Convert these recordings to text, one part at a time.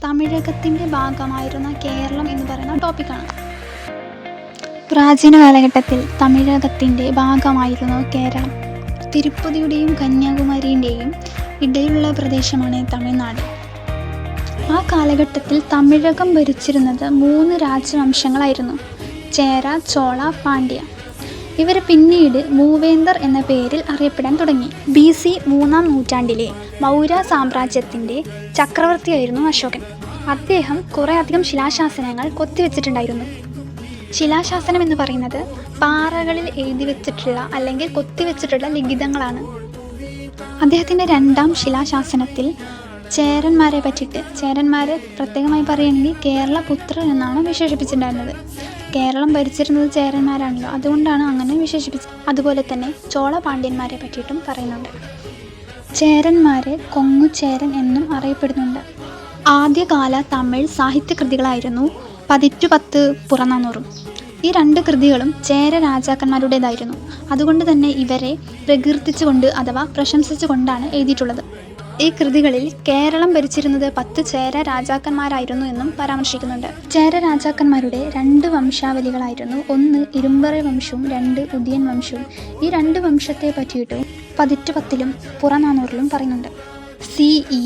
തമിഴകത്തിൻ്റെ ഭാഗമായിരുന്ന കേരളം എന്ന് പറയുന്ന ടോപ്പിക്കാണ്. പ്രാചീന കാലഘട്ടത്തിൽ തമിഴകത്തിൻ്റെ ഭാഗമായിരുന്നു കേരളം. തിരുപ്പതിയുടെയും കന്യാകുമാരിയുടെയും ഇടയിലുള്ള പ്രദേശമാണ് തമിഴ്നാട്. ആ കാലഘട്ടത്തിൽ തമിഴകം ഭരിച്ചിരുന്നത് 3 രാജവംശങ്ങളായിരുന്നു: ചേര, ചോള, പാണ്ഡ്യ. ഇവർ പിന്നീട് മൂവേന്തർ എന്ന പേരിൽ അറിയപ്പെടാൻ തുടങ്ങി. BC 3-ാം നൂറ്റാണ്ടിലെ മൗര്യ സാമ്രാജ്യത്തിൻ്റെ ചക്രവർത്തിയായിരുന്നു അശോകൻ. അദ്ദേഹം കുറേയധികം ശിലാശാസനങ്ങൾ കൊത്തിവെച്ചിട്ടുണ്ടായിരുന്നു. ശിലാശാസനം എന്ന് പറയുന്നത് പാറകളിൽ എഴുതി വെച്ചിട്ടുള്ള അല്ലെങ്കിൽ കൊത്തിവെച്ചിട്ടുള്ള ലിഖിതങ്ങളാണ്. അദ്ദേഹത്തിൻ്റെ 2-ാം ശിലാശാസനത്തിൽ ചേരന്മാരെ പറ്റിയിട്ട്, ചേരന്മാരെ പ്രത്യേകമായി പറയുകയാണെങ്കിൽ കേരളപുത്രർ എന്നാണ് വിശേഷിപ്പിച്ചിട്ടുണ്ടായിരുന്നത്. കേരളം ഭരിച്ചിരുന്നത് ചേരന്മാരാണല്ലോ, അതുകൊണ്ടാണ് അങ്ങനെ വിശേഷിപ്പിച്ചത്. അതുപോലെ തന്നെ ചോള പാണ്ഡ്യന്മാരെ പറ്റിയിട്ടും പറയുന്നുണ്ട്. ചേരന്മാരെ കൊങ്ങുചേരൻ എന്നും അറിയപ്പെടുന്നുണ്ട്. ആദ്യകാല തമിഴ് സാഹിത്യകൃതികളായിരുന്നു പതിറ്റുപത്ത് പുറനാനൂറും. ഈ 2 കൃതികളും ചേര രാജാക്കന്മാരുടേതായിരുന്നു. അതുകൊണ്ട് തന്നെ ഇവരെ പ്രകീർത്തിച്ചുകൊണ്ട് അഥവാ പ്രശംസിച്ചുകൊണ്ടാണ് എഴുതിയിട്ടുള്ളത്. ഈ കൃതികളിൽ കേരളം ഭരിച്ചിരുന്നത് 10 ചേര രാജാക്കന്മാരായിരുന്നു എന്നും പരാമർശിക്കുന്നുണ്ട്. ചേര രാജാക്കന്മാരുടെ 2 വംശാവലികളായിരുന്നു. 1 ഇരുമ്പറ വംശവും 2 ഉദിയൻ വംശവും. ഈ 2 വംശത്തെ പറ്റിയിട്ടും പതിറ്റുപത്തിലും പുറനാനൂറിലും പറയുന്നുണ്ട്. CE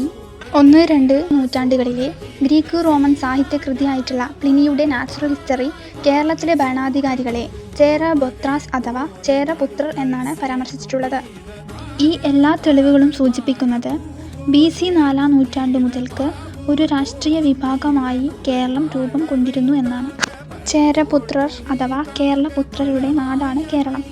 1-2 നൂറ്റാണ്ടുകളിലെ ഗ്രീക്ക് റോമൻ സാഹിത്യകൃതിയായിട്ടുള്ള പ്ലിനിയുടെ നാച്ചുറൽ ഹിസ്റ്ററി കേരളത്തിലെ ഭരണാധികാരികളെ ചേര ബൊത്രാസ് അഥവാ ചേരപുത്രർ എന്നാണ് പരാമർശിച്ചിട്ടുള്ളത്. ഈ എല്ലാ തെളിവുകളും സൂചിപ്പിക്കുന്നത് BC 4-ാം നൂറ്റാണ്ട് മുതൽക്ക് ഒരു രാഷ്ട്രീയ വിഭാഗമായി കേരളം രൂപം കൊണ്ടിരുന്നു എന്നാണ്. ചേരപുത്രർ അഥവാ കേരളപുത്രരുടെ നാടാണ് കേരളം.